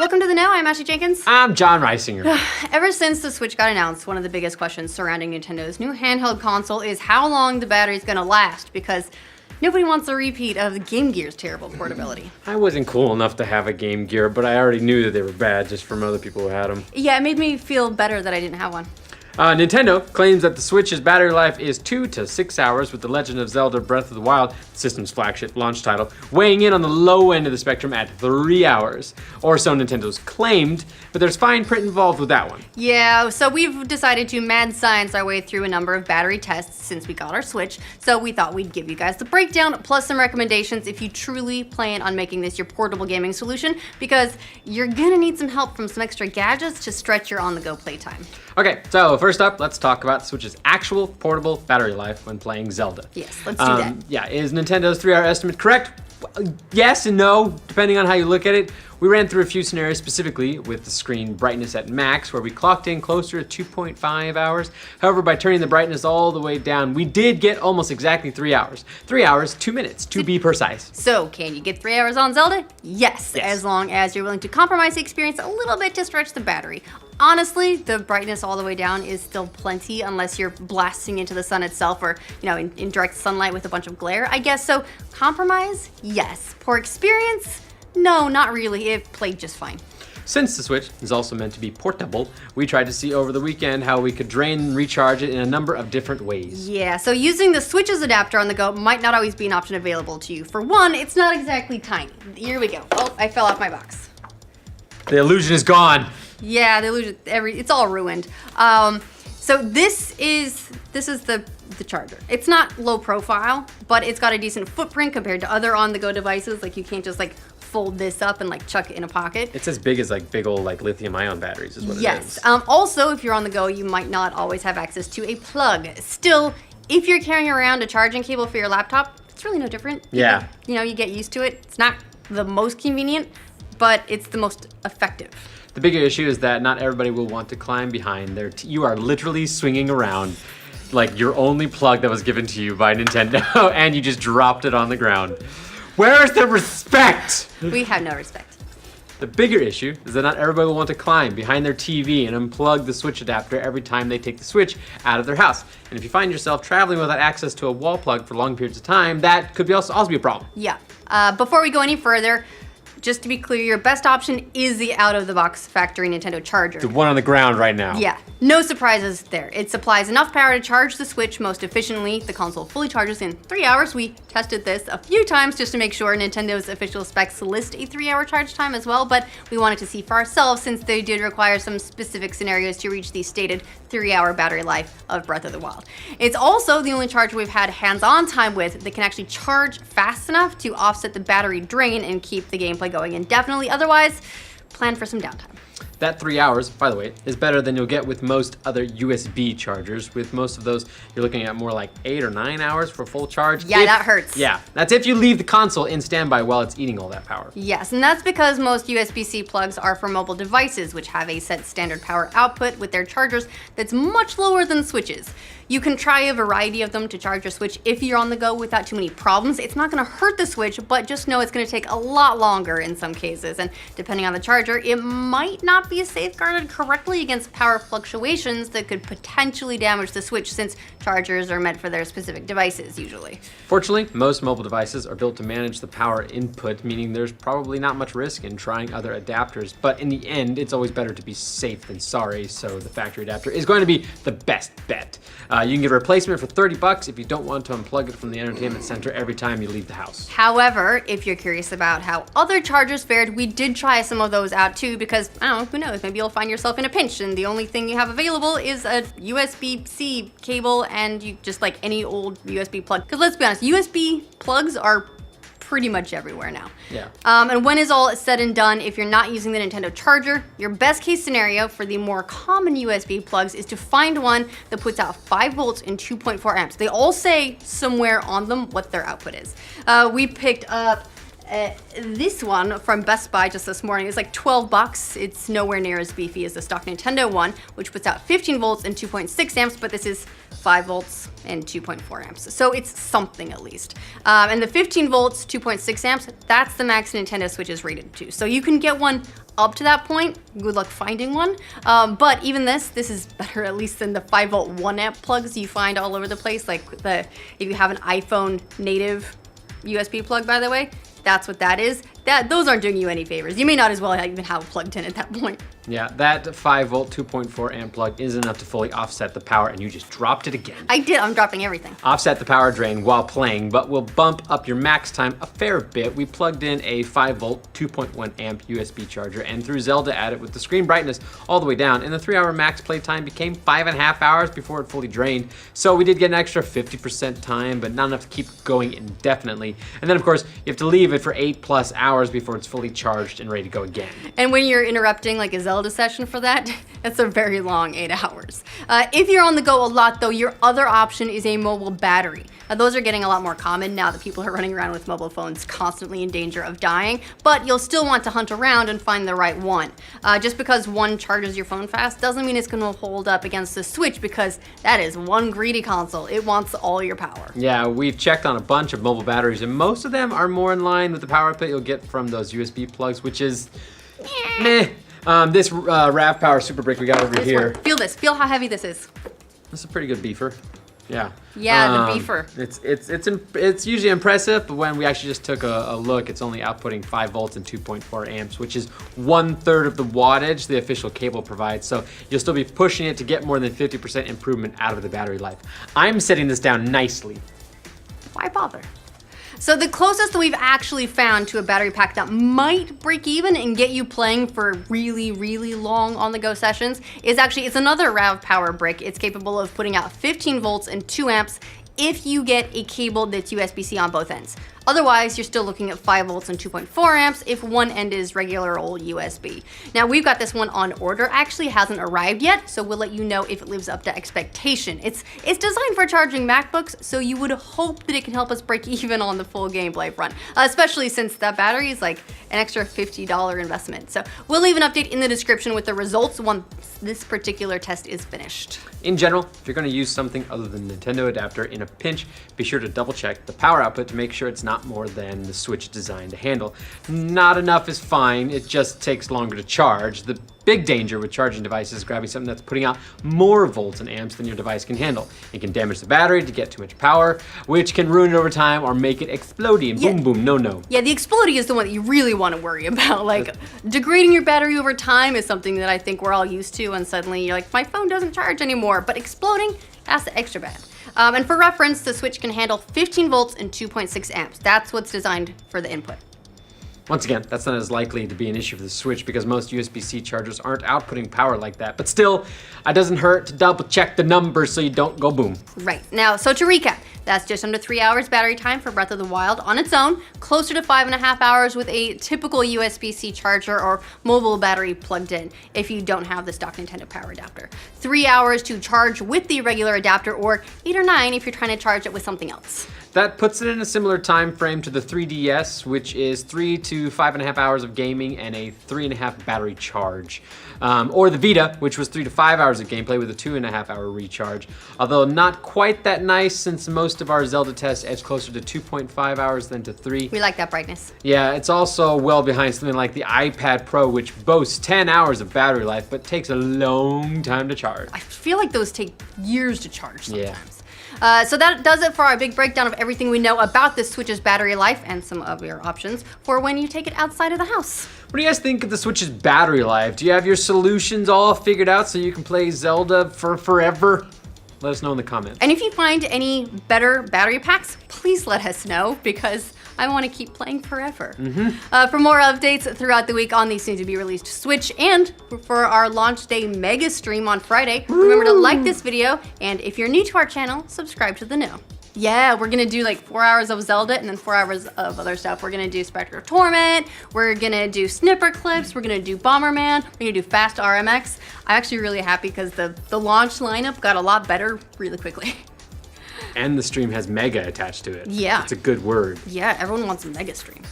Welcome to the Know. I'm Ashley Jenkins. I'm John Reisinger. Ever since the Switch got announced, one of the biggest questions surrounding Nintendo's new handheld console is how long the battery's gonna last, because nobody wants a repeat of the Game Gear's terrible portability. I wasn't cool enough to have a Game Gear, but I already knew that they were bad just from other people who had them. Yeah, it made me feel better that I didn't have one. Nintendo claims that the Switch's battery life is 2 to 6 hours, with The Legend of Zelda Breath of the Wild, the system's flagship launch title, weighing in on the low end of the spectrum at 3 hours. Or so Nintendo's claimed, but there's fine print involved with that one. Yeah, so we've decided to mad science our way through a number of battery tests since we got our Switch, so we thought we'd give you guys the breakdown plus some recommendations if you truly plan on making this your portable gaming solution, because you're gonna need some help from some extra gadgets to stretch your on-the-go playtime. Okay, so first up, let's talk about the Switch's actual portable battery life when playing Zelda. Yes, let's do that. Yeah, is Nintendo's 3-hour estimate correct? Yes and no, depending on how you look at it. We ran through a few scenarios specifically with the screen brightness at max, where we clocked in closer to 2.5 hours. However, by turning the brightness all the way down, we did get almost exactly 3 hours. 3 hours, 2 minutes, to be precise. So, can you get 3 hours on Zelda? Yes, as long as you're willing to compromise the experience a little bit to stretch the battery. Honestly, the brightness all the way down is still plenty unless you're blasting into the sun itself or, in direct sunlight with a bunch of glare, I guess. So, compromise? Yes. Poor experience? No, not really. It played just fine. Since the Switch is also meant to be portable, we tried to see over the weekend how we could drain and recharge it in a number of different ways. Yeah, so using the Switch's adapter on the go might not always be an option available to you. For one, it's not exactly tiny. Here we go. Oh, I fell off my box. The illusion is gone. Yeah, the illusion, it's all ruined. So this is the charger. It's not low profile, but it's got a decent footprint compared to other on-the-go devices. Like, you can't just fold this up and chuck it in a pocket. It's as big as big old lithium-ion batteries is what it is. Yes. Also, if you're on the go, you might not always have access to a plug. Still, if you're carrying around a charging cable for your laptop, it's really no different. Yeah. You get used to it. It's not the most convenient, but it's the most effective. The bigger issue is that not everybody will want to climb behind their you are literally swinging around like your only plug that was given to you by Nintendo, and you just dropped it on the ground. Where is the respect? We have no respect. The bigger issue is that not everybody will want to climb behind their TV and unplug the Switch adapter every time they take the Switch out of their house. And if you find yourself traveling without access to a wall plug for long periods of time, that could also be a problem. Yeah. Before we go any further, just to be clear, your best option is the out-of-the-box factory Nintendo charger. The one on the ground right now. Yeah, no surprises there. It supplies enough power to charge the Switch most efficiently. The console fully charges in 3 hours. We tested this a few times just to make sure. Nintendo's official specs list a 3-hour charge time as well, but we wanted to see for ourselves since they did require some specific scenarios to reach the stated 3-hour battery life of Breath of the Wild. It's also the only charger we've had hands-on time with that can actually charge fast enough to offset the battery drain and keep the gameplay going indefinitely. Otherwise, plan for some downtime. That 3 hours, by the way, is better than you'll get with most other USB chargers. With most of those, you're looking at more like 8 or 9 hours for full charge. Yeah, that hurts. Yeah, that's if you leave the console in standby while it's eating all that power. Yes, and that's because most USB-C plugs are for mobile devices, which have a set standard power output with their chargers that's much lower than Switches. You can try a variety of them to charge your Switch if you're on the go without too many problems. It's not gonna hurt the Switch, but just know it's gonna take a lot longer in some cases. And depending on the charger, it might not be safeguarded correctly against power fluctuations that could potentially damage the Switch, since chargers are meant for their specific devices usually. Fortunately, most mobile devices are built to manage the power input, meaning there's probably not much risk in trying other adapters. But in the end, it's always better to be safe than sorry, so the factory adapter is going to be the best bet. You can get a replacement for $30 if you don't want to unplug it from the entertainment center every time you leave the house. However, if you're curious about how other chargers fared, we did try some of those out too, because, I don't know, who knows, maybe you'll find yourself in a pinch and the only thing you have available is a USB-C cable and you just any old USB plug. Because let's be honest, USB plugs are pretty much everywhere now. Yeah. And when is all said and done, if you're not using the Nintendo charger, your best case scenario for the more common USB plugs is to find one that puts out 5 volts and 2.4 amps. They all say somewhere on them what their output is. We picked up This one from Best Buy just this morning is like $12. It's nowhere near as beefy as the stock Nintendo one, which puts out 15 volts and 2.6 amps, but this is 5 volts and 2.4 amps. So it's something at least. And the 15 volts, 2.6 amps, that's the max Nintendo Switch is rated to. So you can get one up to that point. Good luck finding one. But even this is better at least than the 5 volt 1 amp plugs you find all over the place. Like if you have an iPhone native USB plug, by the way, that's what that is. Those aren't doing you any favors. You may not as well even have it plugged in at that point. Yeah, that 5 volt 2.4 amp plug is enough to fully offset the power, and you just dropped it again. I did. I'm dropping everything. Offset the power drain while playing, but will bump up your max time a fair bit. We plugged in a 5 volt 2.1 amp USB charger and threw Zelda at it with the screen brightness all the way down, and the 3-hour max play time became 5.5 hours before it fully drained. So we did get an extra 50% time, but not enough to keep going indefinitely. And then of course, you have to leave it for 8+ hours before it's fully charged and ready to go again. And when you're interrupting like a Zelda session for that, it's a very long 8 hours. If you're on the go a lot though, your other option is a mobile battery. Those are getting a lot more common now that people are running around with mobile phones constantly in danger of dying, but you'll still want to hunt around and find the right one. Just because one charges your phone fast doesn't mean it's going to hold up against the Switch, because that is one greedy console. It wants all your power. Yeah, we've checked on a bunch of mobile batteries, and most of them are more in line with the power output you'll get from those USB plugs, which is meh. This RAV Power Super Brick we got over This here. one. Feel this. Feel how heavy this is. This is a pretty good beefer. Yeah. Yeah, the beefer. It's usually impressive, but when we actually just took a look, it's only outputting 5 volts and 2.4 amps, which is 1/3 of the wattage the official cable provides. So you'll still be pushing it to get more than 50% improvement out of the battery life. I'm setting this down nicely. Why bother? So the closest that we've actually found to a battery pack that might break even and get you playing for really, really long on-the-go sessions is actually, it's another RAV Power brick. It's capable of putting out 15 volts and 2 amps if you get a cable that's USB-C on both ends. Otherwise, you're still looking at 5 volts and 2.4 amps if one end is regular old USB. Now, we've got this one on order. Actually hasn't arrived yet, so we'll let you know if it lives up to expectation. It's designed for charging MacBooks, so you would hope that it can help us break even on the full gameplay front, especially since that battery is like an extra $50 investment. So we'll leave an update in the description with the results once this particular test is finished. In general, if you're going to use something other than Nintendo adapter in a pinch, be sure to double check the power output to make sure it's not more than the Switch designed to handle. Not enough is fine, it just takes longer to charge. The big danger with charging devices is grabbing something that's putting out more volts and amps than your device can handle. It can damage the battery to get too much power, which can ruin it over time or make it explodey and boom, boom, no. Yeah, the explodey is the one that you really want to worry about. Like, degrading your battery over time is something that I think we're all used to, and suddenly you're like, my phone doesn't charge anymore. But exploding, that's extra bad. And for reference, the Switch can handle 15 volts and 2.6 amps. That's what's designed for the input. Once again, that's not as likely to be an issue for the Switch because most USB-C chargers aren't outputting power like that. But still, it doesn't hurt to double check the numbers so you don't go boom. Right. Now, so to recap, that's just under 3 hours battery time for Breath of the Wild on its own, closer to 5.5 hours with a typical USB-C charger or mobile battery plugged in if you don't have the stock Nintendo power adapter. 3 hours to charge with the regular adapter, or 8 or 9 if you're trying to charge it with something else. That puts it in a similar time frame to the 3DS, which is 3 to 5.5 hours of gaming and a 3.5 battery charge. Or the Vita, which was 3 to 5 hours of gameplay with a 2.5 hour recharge. Although not quite that nice, since most of our Zelda tests edge closer to 2.5 hours than to 3. We like that brightness. Yeah, it's also well behind something like the iPad Pro, which boasts 10 hours of battery life, but takes a long time to charge. I feel like those take years to charge sometimes. Yeah. So that does it for our big breakdown of everything we know about the Switch's battery life and some of your options for when you take it outside of the house. What do you guys think of the Switch's battery life? Do you have your solutions all figured out so you can play Zelda for forever? Let us know in the comments. And if you find any better battery packs, please let us know, because I want to keep playing forever. For more updates throughout the week on the soon-to-be-released Switch and for our launch day mega stream on Friday, remember to like this video, and if you're new to our channel, subscribe to the know. Yeah, we're gonna do like 4 hours of Zelda and then 4 hours of other stuff. We're gonna do Spectre of Torment, we're gonna do Snipper Clips, we're gonna do Bomberman, we're gonna do Fast RMX. I'm actually really happy because the launch lineup got a lot better really quickly. And the stream has mega attached to it. Yeah. It's a good word. Yeah, everyone wants a mega stream.